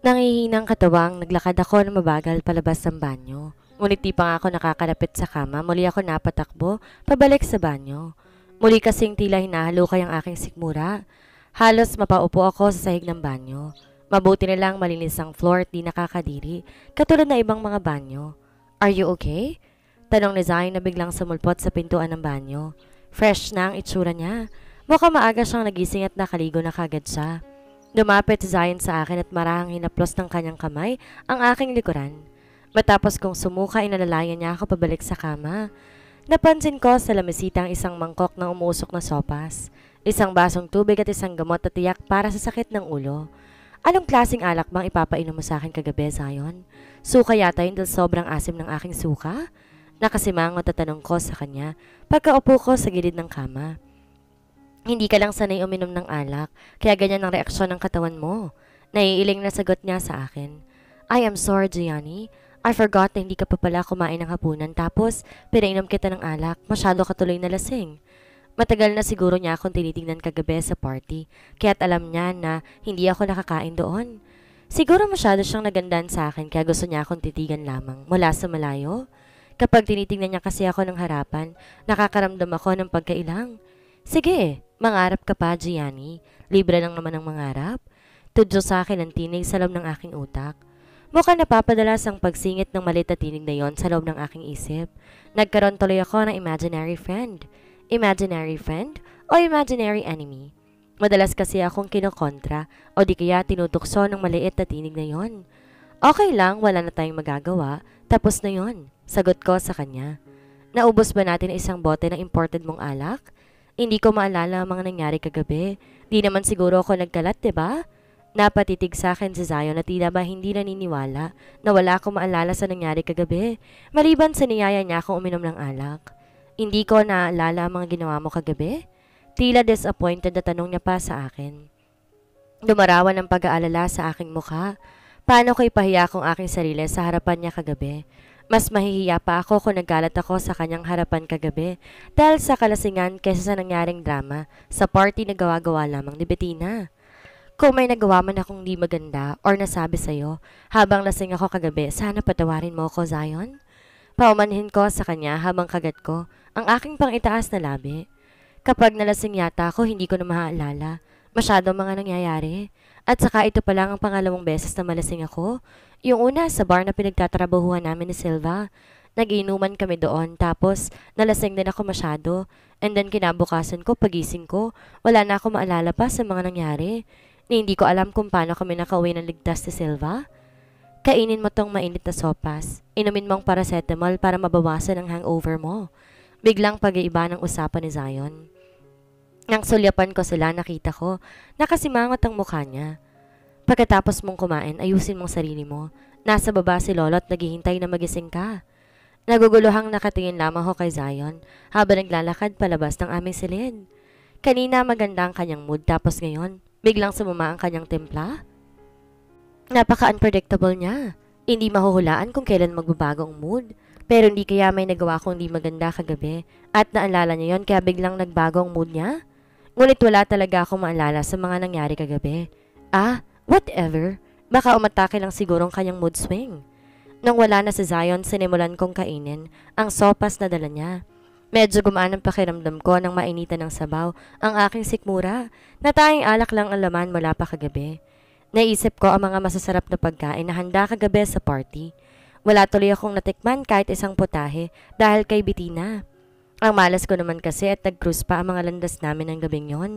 Nangihinang katawang naglakad ako ng mabagal palabas ng banyo. Ngunit di pa nga ako nakakalapit sa kama, muli ako napatakbo, pabalik sa banyo. Muli kasing tila hinahalukay ang aking sikmura. Halos mapaupo ako sa sahig ng banyo. Mabuti na lang malinis ang floor at di nakakadiri, katulad na ibang mga banyo. Are you okay? Tanong ni Zion na biglang sumulpot sa pintuan ng banyo. Fresh na ang itsura niya. Mukhang maaga siyang nagising at nakaligo na kagad siya. Lumapit si Zion sa akin at marahang hinaplos ng kanyang kamay ang aking likuran. Matapos kong sumuka, inalalayan niya ako pabalik sa kama. Napansin ko sa lamisita ang isang mangkok ng umuusok na sopas, isang basong tubig at isang gamot na tiyak para sa sakit ng ulo. Anong klaseng alak bang ipapainom mo sa akin kagabi, Zion? Suka yata yun dahil sobrang asim ng aking suka? Nakasimangot at tanong ko sa kanya pagkaupo ko sa gilid ng kama. Hindi ka lang sanay uminom ng alak, kaya ganyan ang reaksyon ng katawan mo. Naiiling na sagot niya sa akin. I am sorry, Gianni. I forgot na hindi ka pa pala kumain ng hapunan tapos pinainom kita ng alak, masyado ka tuloy na lasing. Matagal na siguro niya akong tinitingnan kagabi sa party, kaya't alam niya na hindi ako nakakain doon. Siguro masyado siyang nagandahan sa akin kaya gusto niya akong titigan lamang mula sa malayo. Kapag tinitingnan niya kasi ako ng harapan, nakakaramdam ako ng pagkailang. Sige, mangarap ka pa, Gianni. Libre lang naman ang mangarap. Tudyo sa akin ang tinig sa loob ng aking utak. Mukhang napapadalas ang pagsingit ng malit na tinig na yon sa loob ng aking isip. Nagkaroon tuloy ako ng imaginary friend. Imaginary friend o imaginary enemy? Madalas kasi akong kinokontra o di kaya tinutukso ng maliit na tinig na yon. Okay lang, wala na tayong magagawa. Tapos na yon. Sagot ko sa kanya. Naubos ba natin isang bote ng imported mong alak? Hindi ko maalala ang mga nangyari kagabi. Di naman siguro ako nagkalat, diba? Napatitig sa akin si Zion na tila ba hindi naniniwala na wala akong maalala sa nangyari kagabi, maliban sa niyaya niya akong uminom ng alak. Hindi ko naalala ang mga ginawa mo kagabi? Tila disappointed na tanong niya pa sa akin. Lumarawan ng pag-aalala sa aking mukha. Paano ko ipahiya kong aking sarili sa harapan niya kagabi? Mas mahihiya pa ako kung naggalat ako sa kanyang harapan kagabi dahil sa kalasingan kaysa sa nangyaring drama sa party na gawa-gawa lamang ni Bettina. Kung may nagawa man akong di maganda or nasabi sa'yo habang lasing ako kagabi, sana patawarin mo ako, Zion. Paumanhin ko sa kanya habang kagat ko ang aking pangitaas na labi. Kapag nalasing yata ako, hindi ko na maaalala. Masyado mga nangyayari. At saka ito pa lang ang pangalawang beses na malasing ako. Yung una sa bar na pinagtatrabahuhan namin ni Silva. Nag-iinuman kami doon tapos nalasing din ako masyado. And then kinabukasan ko, pagising ko, wala na ako maalala pa sa mga nangyari. Ni hindi ko alam kung paano kami nakauwi ng ligtas ni Silva. Kainin mo tong mainit na sopas. Inumin mong paracetamol para mabawasan ang hangover mo. Biglang pag-iiba ng usapan ni Zion. Nang sulyapan ko sila, nakita ko, nakasimangot ang mukha niya. Pagkatapos mong kumain, ayusin mong sarili mo. Nasa baba si Lolo at naghihintay na magising ka. Naguguluhang nakatingin lamang ako kay Zion habang naglalakad palabas ng aming silid. Kanina maganda ang kanyang mood tapos ngayon, biglang sumama ang kanyang timpla. Napaka-unpredictable niya. Hindi mahuhulaan kung kailan magbabago ang mood. Pero hindi kaya may nagawa kong hindi maganda kagabi at naalala niya yon kaya biglang nagbago ang mood niya? Ngunit wala talaga akong maalala sa mga nangyari kagabi. Whatever. Baka umatake lang siguro ang kanyang mood swing. Nang wala na si Zion, sinimulan kong kainin ang sopas na dala niya. Medyo gumaan ang pakiramdam ko nang mainitan ng sabaw ang aking sikmura na tanging alak lang ang laman mula pa kagabi. Naisip ko ang mga masasarap na pagkain na handa kagabi sa party. Wala tuloy akong natikman kahit isang putahe dahil kay Bettina. Ang malas ko naman kasi at nag-cruise pa ang mga landas namin ng gabing yon.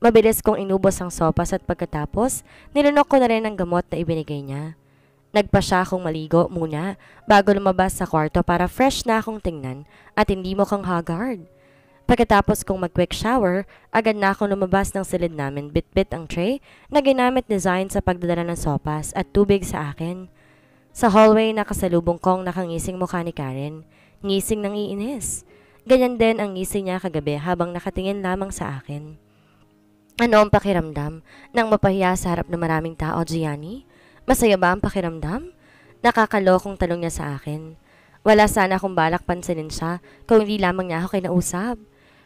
Mabilis kong inubos ang sopas at pagkatapos, nilunok ko na rin ang gamot na ibinigay niya. Nagpa siya akong maligo muna bago lumabas sa kwarto para fresh na akong tingnan at hindi mo kang haggard. Pagkatapos kong mag-quick shower, agad na akong lumabas ng silid namin bit-bit ang tray na ginamit ni Zion sa pagdadala ng sopas at tubig sa akin. Sa hallway nakasalubong kong nakangising mukha ni Karen, ngising ng iinis. Ganyan din ang ngising niya kagabi habang nakatingin lamang sa akin. Ano ang pakiramdam nang mapahiya sa harap ng maraming tao, Gianni? Masaya ba ang pakiramdam? Nakakalokong tanong niya sa akin. Wala sana akong balak pansinin siya kung hindi lamang niya ako kinausap.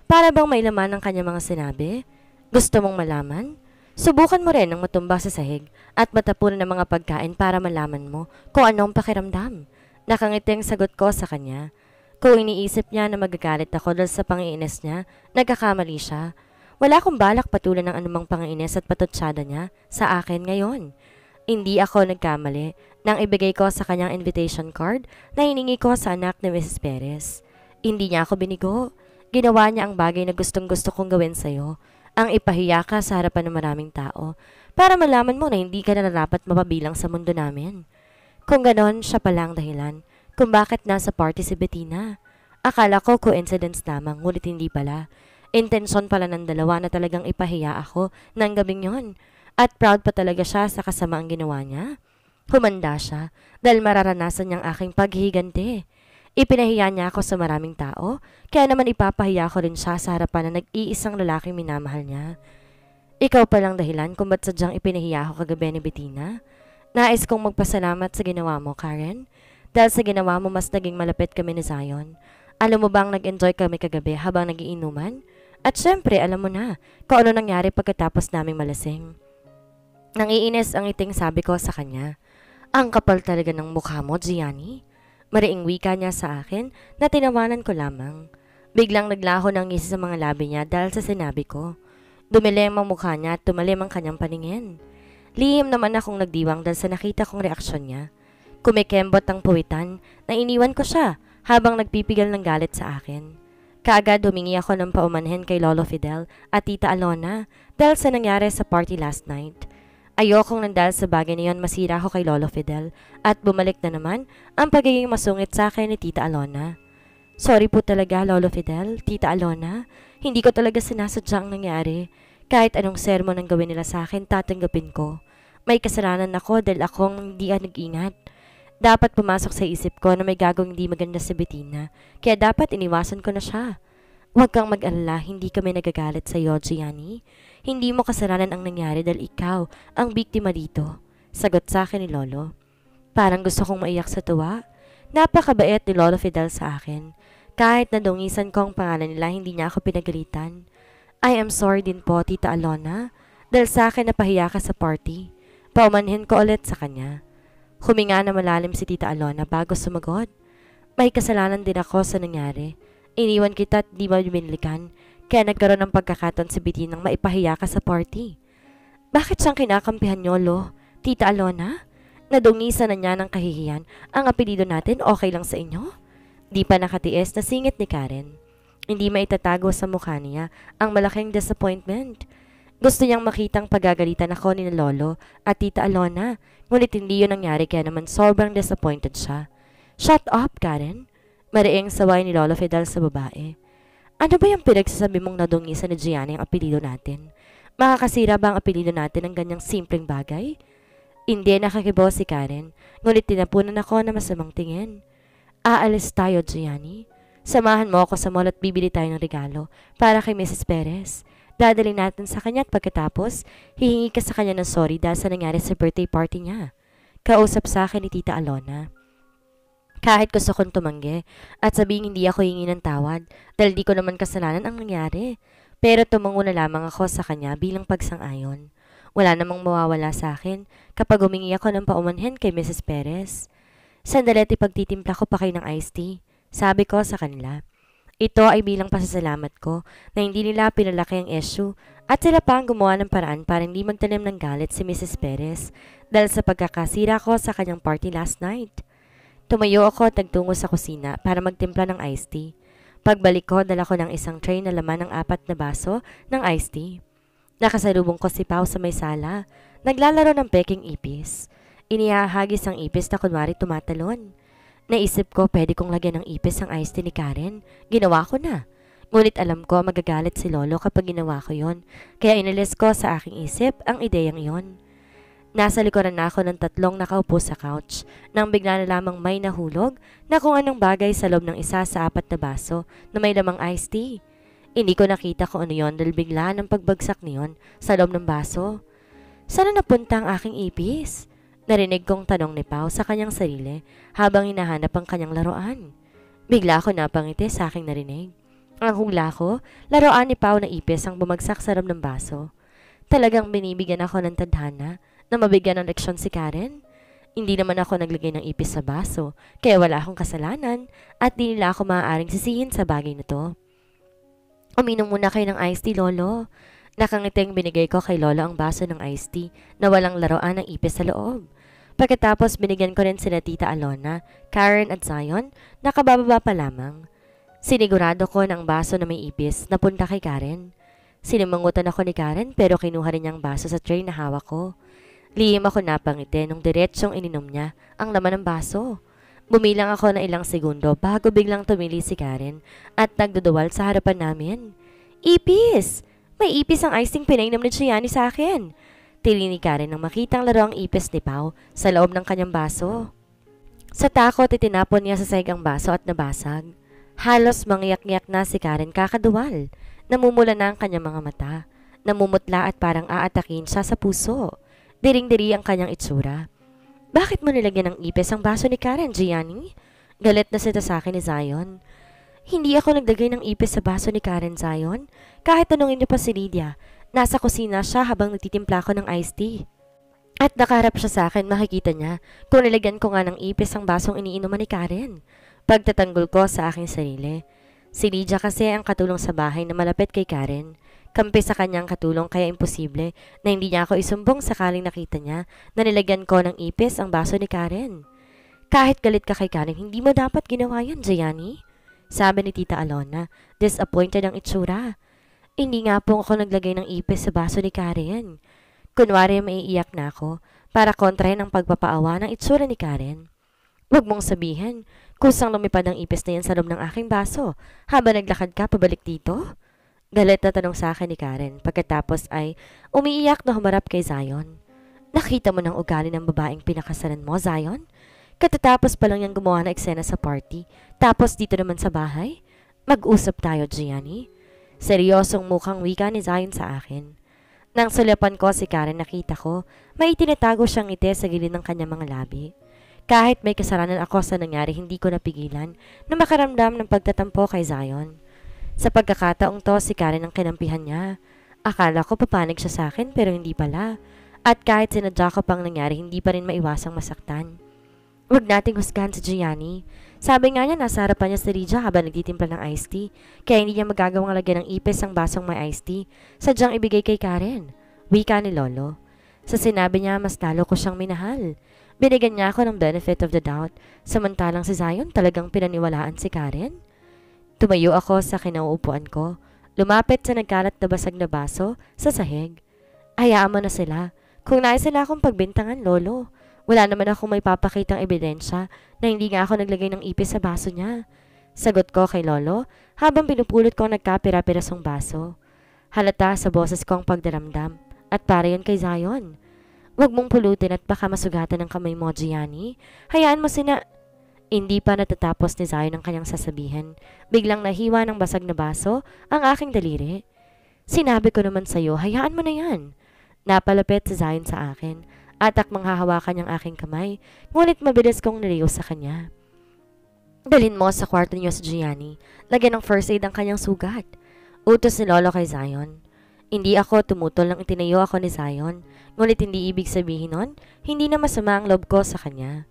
Para bang may laman ang kanyang mga sinabi? Gusto mong malaman? Subukan mo rin ang matumba sa sahig at matapunan ng mga pagkain para malaman mo kung anong pakiramdam. Nakangiti ang sagot ko sa kanya. Kung iniisip niya na magagalit ako dahil sa pangiinis niya, nagkakamali siya. Wala akong balak patulan ng anumang pangiinis at patutsyada niya sa akin ngayon. Hindi ako nagkamali nang ibigay ko sa kanyang invitation card na hiningi ko sa anak ni Mrs. Perez. Hindi niya ako binigo. Ginawa niya ang bagay na gustong gusto kong gawin sa'yo, ang ipahiya ka sa harapan ng maraming tao para malaman mo na hindi ka na dapat mapabilang sa mundo namin. Kung ganon, siya pala ang dahilan kung bakit nasa party si Bettina. Akala ko coincidence lamang, ngunit hindi pala. Intensyon pala ng dalawa na talagang ipahiya ako ng gabing yon. At proud pa talaga siya sa kasamaang ginawa niya. Humanda siya dahil mararanasan niyang aking paghihiganti. Ipinahiya niya ako sa maraming tao, kaya naman ipapahiya ko rin siya sa harapan na nag-iisang lalaking minamahal niya. Ikaw palang dahilan kung ba't sadyang ipinahiya ako kagabi ni Bettina. Nais kong magpasalamat sa ginawa mo, Karen. Dahil sa ginawa mo mas naging malapit kami ni Zion. Alam mo bang nag-enjoy kami kagabi habang nagiinuman? At syempre, alam mo na kung ano nangyari pagkatapos naming malasing. Nangiinis ang iting sabi ko sa kanya. Ang kapal talaga ng mukha mo, Gianni. Mariing wika niya sa akin na tinawanan ko lamang. Biglang naglaho ng ngisi sa mga labi niya dahil sa sinabi ko. Dumilim ang mukha niya at tumalim ang kanyang paningin. Lihim naman akong nagdiwang dahil sa nakita kong reaksyon niya. Kumikembot ang puwitan na iniwan ko siya habang nagpipigil ng galit sa akin. Kaagad humingi ako ng paumanhin kay Lolo Fidel at Tita Alona dahil sa nangyari sa party last night. Ayokong nandahil sa bagay na yon masira ako kay Lolo Fidel at bumalik na naman ang pagiging masungit sa akin ni Tita Alona. Sorry po talaga, Lolo Fidel, Tita Alona. Hindi ko talaga sinasadya ang nangyari. Kahit anong sermon ang gawin nila sa akin, tatanggapin ko. May kasalanan ako dahil akong hindi nag-ingat. Dapat pumasok sa isip ko na may gagawing hindi maganda si Bettina, kaya dapat iniwasan ko na siya. Huwag kang mag-alala, hindi kami nagagalit sa iyo, Gianni. Hindi mo kasalanan ang nangyari dahil ikaw ang biktima dito. Sagot sa akin ni Lolo. Parang gusto kong maiyak sa tuwa. Napakabait ni Lolo Fidel sa akin. Kahit nadungisan ko ang pangalan nila, hindi niya ako pinagalitan. I am sorry din po, Tita Alona, dahil sa akin napahiya ka sa party. Paumanhin ko ulit sa kanya. Huminga na malalim si Tita Alona bago sumagot. May kasalanan din ako sa nangyari. Iniwan kita at di mo binilikan, kaya nagkaroon ng pagkakataon si Bettina nang maipahiya ka sa party. Bakit siyang kinakampihan niyo, Lo? Tita Alona? Nadungisan na niya ng kahihiyan. Ang apelido natin okay lang sa inyo? Di pa nakatiis na singit ni Karen. Hindi maitatago sa mukha niya ang malaking disappointment. Gusto niyang makitang pagagalitan ako ni Lolo at Tita Alona, ngunit hindi yun nangyari kaya naman sobrang disappointed siya. Shut up, Karen. Mariing saway ni Lolo Fidel sa babae. Ano ba yung pinagsasabi mong nadungisan ni Gianni ang apelido natin? Makakasira ba ang apelido natin ng ganyang simpleng bagay? Hindi nakakibo si Karen, ngunit tinapunan ako na masamang tingin. Aalis tayo, Gianni. Samahan mo ako sa mall at bibili tayo ng regalo para kay Mrs. Perez. Dadalhin natin sa kanya at pagkatapos, hihingi ka sa kanya ng sorry dahil sa nangyari sa birthday party niya. Kausap sa akin ni Tita Alona. Kahit gusto kong tumanggi at sabihin hindi ako hingi ng tawad dahil di ko naman kasalanan ang nangyari. Pero tumango na lamang ako sa kanya bilang pagsang-ayon. Wala namang mawawala sa akin kapag humingi ako ng paumanhin kay Mrs. Perez. Sandali at ipagtitimpla ko pa kayo ng iced tea. Sabi ko sa kanila. Ito ay bilang pasasalamat ko na hindi nila pinalaki ang issue at sila pa ang gumawa ng paraan para hindi magtanim ng galit si Mrs. Perez dahil sa pagkakasira ko sa kanyang party last night. Tumayo ako at nagtungo sa kusina para magtimpla ng iced tea. Pagbalik ko, dala ko ng isang tray na laman ng 4 na baso ng iced tea. Nakasalubong ko si Pao sa may sala, naglalaro ng peking ipis. Inihahagis ang ipis na kunwari tumatalon. Naisip ko pwede kong lagyan ng ipis ang iced tea ni Karen. Ginawa ko na. Ngunit alam ko magagalit si Lolo kapag ginawa ko yon. Kaya inalis ko sa aking isip ang ideyang yon. Nasa likuran na ako ng 3 nakaupo sa couch nang bigla na lamang may nahulog na kung anong bagay sa loob ng isa sa 4 na baso na may lamang iced tea. Hindi ko nakita kung ano yon dahil bigla ng pagbagsak niyon sa loob ng baso. Saan napunta ang aking ipis? Narinig kong tanong ni Pao sa kanyang sarili habang hinahanap ang kanyang laruan. Bigla ako napangiti sa aking narinig. Ang hula ko, laruan ni Pao na ipis ang bumagsak sa loob ng baso. Talagang binibigyan ako ng tadhana na mabigyan ng leksyon si Karen. Hindi naman ako naglagay ng ipis sa baso, kaya wala akong kasalanan at di nila ako maaaring sisihin sa bagay na to. Uminom muna kayo ng iced tea, Lolo. Nakangiting binigay ko kay Lolo ang baso ng iced tea na walang laruan ng ipis sa loob. Pagkatapos binigyan ko rin sila Tita Alona, Karen at Zion, nakabababa pa lamang. Sinigurado ko ng baso na may ipis na punta kay Karen. Sinimangutan ako ni Karen pero kinuha rin niyang baso sa tray na hawak ko. Lihim ako napangiti nung diretsyong ininom niya ang laman ng baso. Bumilang ako na ilang segundo bago biglang tumili si Karen at nagduduwal sa harapan namin. Ipis! May ipis ang icing pinainom ni Gianni sa akin. Tili ni Karen nang makitang laro ang ipis ni Pao sa loob ng kanyang baso. Sa takot itinapon niya sa sahig ang baso at nabasag. Halos mangyak-ngyak na si Karen kakaduwal. Namumula na ang kanyang mga mata. Namumutla at parang aatakin siya sa puso. Diring-diri ang kanyang itsura. Bakit mo nilagyan ng ipis ang baso ni Karen, Gianni? Galit na sita sa akin ni Zion. Hindi ako naglagay ng ipis sa baso ni Karen, Zion. Kahit tanungin niyo pa si Lydia, nasa kusina siya habang nagtitimpla ko ng iced tea. At nakaharap siya sa akin, makikita niya kung nilagyan ko nga ng ipis ang basong iniinuman ni Karen. Pagtatanggol ko sa aking sarili. Si Lydia kasi ang katulong sa bahay na malapit kay Karen. Kampi sa kanyang katulong kaya imposible na hindi niya ako isumbong sakaling nakita niya na nilagyan ko ng ipis ang baso ni Karen. Kahit galit ka kay Karen, hindi mo dapat ginawa yan, Gianni. Sabi ni Tita Alona, disappointed ang itsura. Hindi nga po ako naglagay ng ipis sa baso ni Karen. Kunwari maiiyak na ako para kontrahin ang pagpapaawa ng itsura ni Karen. Huwag mong sabihin, kusang lumipad ang ipis na yan sa loob ng aking baso habang naglakad ka pabalik dito? Galit na tanong sa akin ni Karen pagkatapos ay umiiyak na humarap kay Zion. Nakita mo ng ugali ng babaeng pinakasalan mo, Zion? Katatapos pa lang niyang gumawa ng eksena sa party, tapos dito naman sa bahay? Mag-usap tayo, Gianni. Seryosong mukhang wika ni Zion sa akin. Nang sulapan ko si Karen, nakita ko, may itinatago siyang ngiti sa gilid ng kanyang mga labi. Kahit may kasalanan ako sa nangyari, hindi ko napigilan na makaramdam ng pagtatampo kay Zion. Sa pagkakataong to, si Karen ang kinampihan niya. Akala ko papanig siya sa akin pero hindi pala. At kahit sinadya ko pang nangyari, hindi pa rin maiwasang masaktan. Huwag nating husgahan si Gianni. Sabi nga niya nasa harapan niya si Lydia habang nagtitimpla ng iced tea. Kaya hindi niya magagawang lagyan ng ipis ang basong may iced tea. Sadyang ibigay kay Karen. Wika ni Lolo. Sa sinabi niya, mas lalo ko siyang minahal. Binigyan niya ako ng benefit of the doubt. Samantalang si Zion talagang pinaniwalaan si Karen. Tumayo ako sa kinauupuan ko. Lumapit sa nagkalat na basag na baso sa sahig. Hayaan mo na sila. Kung nais sila akong pagbintangan, Lolo. Wala naman akong may papakitang ebidensya na hindi nga ako naglagay ng ipis sa baso niya. Sagot ko kay Lolo habang pinupulot ko ang nagkapira-pirasong baso. Halata sa boses ko ang pagdaramdam at para yun kay Zion. Huwag mong pulutin at baka masugatan ng kamay mo, Gianni. Hayaan mo sina... Hindi pa natatapos ni Zion ang kanyang sasabihin. Biglang nahiwa ng basag na baso ang aking daliri. Sinabi ko naman sa'yo, hayaan mo na yan. Napalapit si Zion sa akin. At akmang hahawakan niyang aking kamay, ngunit mabilis kong niliw sa kanya. Dalhin mo sa kwarto niyo si Gianni. Lagyan ng first aid ang kanyang sugat. Utos ni Lolo kay Zion. Hindi ako tumutol nang itinayo ako ni Zion, ngunit hindi ibig sabihin nun, hindi na masama ang loob ko sa kanya.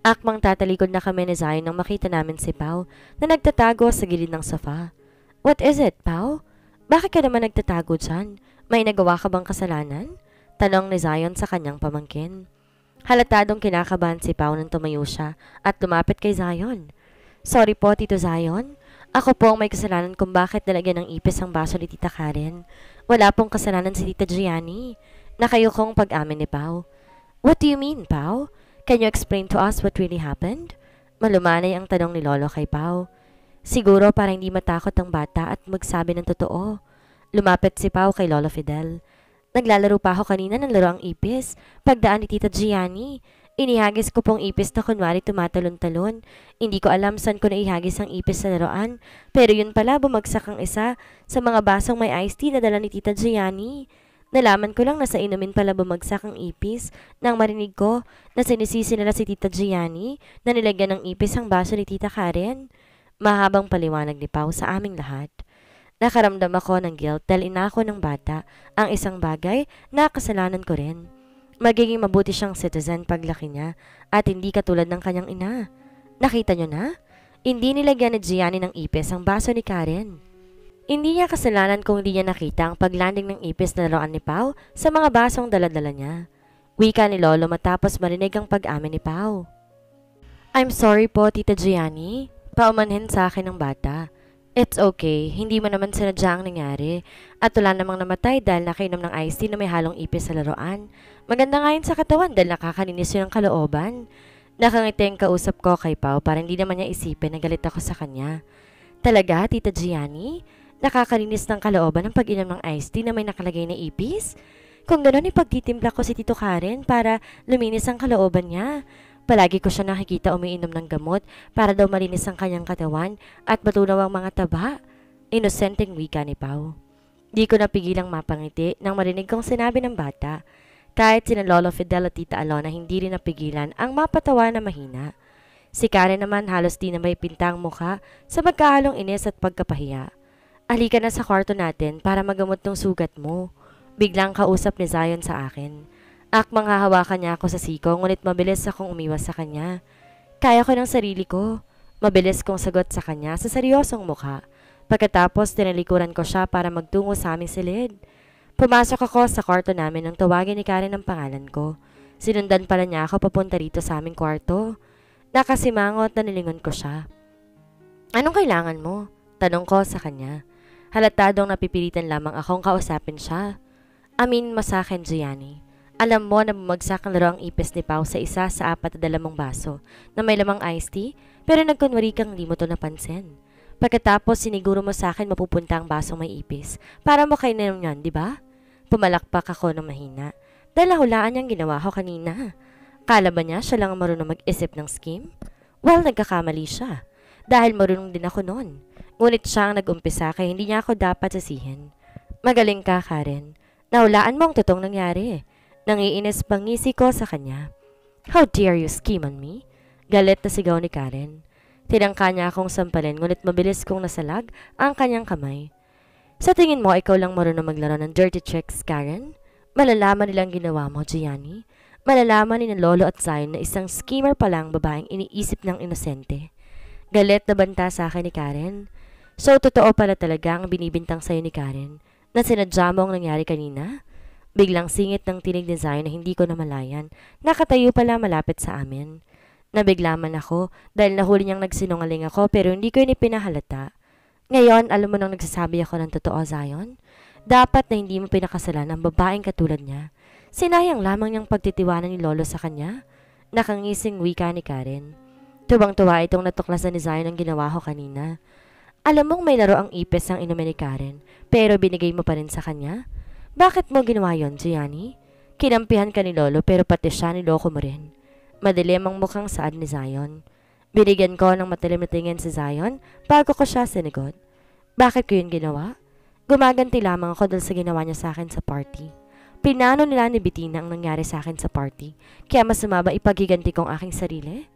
Akmang tatalikod na kami ni Zion nang makita namin si Pao na nagtatago sa gilid ng sofa. What is it, Pao? Bakit ka naman nagtatago dyan? May nagawa ka bang kasalanan? Tanong ni Zion sa kanyang pamangkin. Halatadong kinakabahan si Pao nang tumayo siya at lumapit kay Zion. Sorry po, Tito Zion. Ako po ang may kasalanan kung bakit nalagyan ng ipis ang baso ni Tita Karen. Wala pong kasalanan si Tita Gianni. Nakayokong pag-amin ni Pao. What do you mean, Pao? Can you explain to us what really happened? Malumanay ang tanong ni Lolo kay Pao. Siguro para hindi matakot ang bata at magsabi ng totoo. Lumapit si Pao kay Lolo Fidel. Naglalaro pa ako kanina ng laro ang ipis. Pagdaan ni Tita Gianni, inihagis ko pong ipis na kunwari tumatalon-talon. Hindi ko alam saan ko naihagis ang ipis sa laruan. Pero yun pala, bumagsak ang isa sa mga basong may iced tea na dala ni Tita Gianni. Nalaman ko lang na sa inumin pala bumagsak ang ipis nang marinig ko na sinisisi nila si Tita Gianni na nilagyan ng ipis ang baso ni Tita Karen. Mahabang paliwanag ni Pao sa aming lahat. Nakaramdam ako ng guilt dahil inako ng bata ang isang bagay na kasalanan ko rin. Magiging mabuti siyang citizen paglaki niya at hindi katulad ng kanyang ina. Nakita niyo na? Hindi nilagyan ni Gianni ng ipis ang baso ni Karen. Hindi niya kasalanan kung hindi niya nakita ang paglanding ng ipis na laruan ni Pao sa mga basong daladala niya. Wika ni Lolo matapos marinig ang pag-amin ni Pao. I'm sorry po, Tita Gianni. Paumanhin sa akin ng bata. It's okay, hindi mo naman sinadya ang nangyari. At wala namang namatay dahil nakainom ng iced tea na may halong ipis sa laruan. Maganda nga yun sa katawan dahil nakakaninis yun ang kalooban. Nakangiti ang kausap ko kay Pao para hindi naman niya isipin na galit ako sa kanya. Talaga, Tita Gianni? Nakakaninis ng kalooban ang pag-inom ng iced tea na may nakalagay na ipis? Kung gano'n ipagtitimpla ko si Tito Karen para luminis ang kalooban niya. Palagi ko siya nakikita umiinom ng gamot para daw malinis ang kanyang katawan at matunaw ang mga taba. Inosenteng wika ni Pao. Di ko napigilang mapangiti nang marinig kong sinabi ng bata. Kahit sina Lolo Fidel at Tita Alona hindi rin napigilan ang mapatawa na mahina. Si Karen naman halos di na may pintang mukha sa magkahalong inis at pagkapahiya. Halika na sa kwarto natin para magamot ng sugat mo. Biglang kausap ni Zion sa akin. Akmang hahawakan niya ako sa siko ngunit mabilis akong umiwas sa kanya. Kaya ko ng sarili ko. Mabilis kong sagot sa kanya sa seryosong mukha. Pagkatapos tinalikuran ko siya para magtungo sa aming silid. Pumasok ako sa kwarto namin nang tawagin ni Karen ang pangalan ko. Sinundan pala niya ako papunta rito sa aming kwarto. Nakasimangot na nilingon ko siya. Anong kailangan mo? Tanong ko sa kanya. Halatadong napipilitan lamang akong kausapin siya. Amin mo sa akin, Gianni. Alam mo na bumagsak ang laro ang ipis ni Pao sa isa sa 4 na dalamang baso na may lamang iced tea pero nagkunwari kang limo to napansin. Pagkatapos siniguro mo sa akin mapupunta ang basong may ipis para mo kainom yan, di ba? Pumalakpak ako ng mahina dahil nahulaan niyang ginawa ko kanina. Kala ba niya siya lang ang marunong mag-isip ng scheme? Well, nagkakamali siya dahil marunong din ako noon. Ngunit siya ang nag-umpisa kaya hindi niya ako dapat sasihin. Magaling ka, Karen. Nahulaan mo ang totoong nangyari. Nangiinis pang ngisi ko sa kanya. How dare you scheme on me? Galit na sigaw ni Karen. Tinangka niya akong sampalin ngunit mabilis kong nasalag ang kanyang kamay. Sa tingin mo ikaw lang marunong maglaro ng dirty tricks, Karen? Malalaman nilang ginawa mo, Gianni. Malalaman ni na Lolo at Zion na isang schemer pa lang babaeng iniisip ng inosente. Galit na banta sa akin ni Karen. So totoo pala talaga ang binibintang sa'yo ni Karen na sinadya mo ang nangyari kanina? Biglang singit ng tinig ni Zion na hindi ko namalayan. Nakatayo pala malapit sa amin. Nabigla man ako dahil nahuli niyang nagsinungaling ako pero hindi ko yun ipinahalata. Ngayon, alam mo nang nagsasabi ako ng totoo, Zion? Dapat na hindi mo pinakasalan ang babaeng katulad niya. Sinayang lamang niyang pagtitiwanan ni Lolo sa kanya. Nakangising wika ni Karen. Tuwang-tuwa itong natuklasan ni Zion ang ginawa ko kanina. Alam mong may laro ang ipis ang inumin ni Karen pero binigay mo pa rin sa kanya? Bakit mo ginawa yon, Gianni? Kinampihan ka ni Lolo pero pati siya niloko mo rin. Madilim ang mukhang saad ni Zion. Binigyan ko ng matalim na tingin si Zion bago ko siya sinigot. Bakit ko yun ginawa? Gumaganti lamang ako dahil sa ginawa niya sa akin sa party. Pinano nila ni Bettina ang nangyari sa akin sa party kaya masama ba ipaghiganti ko ang aking sarili?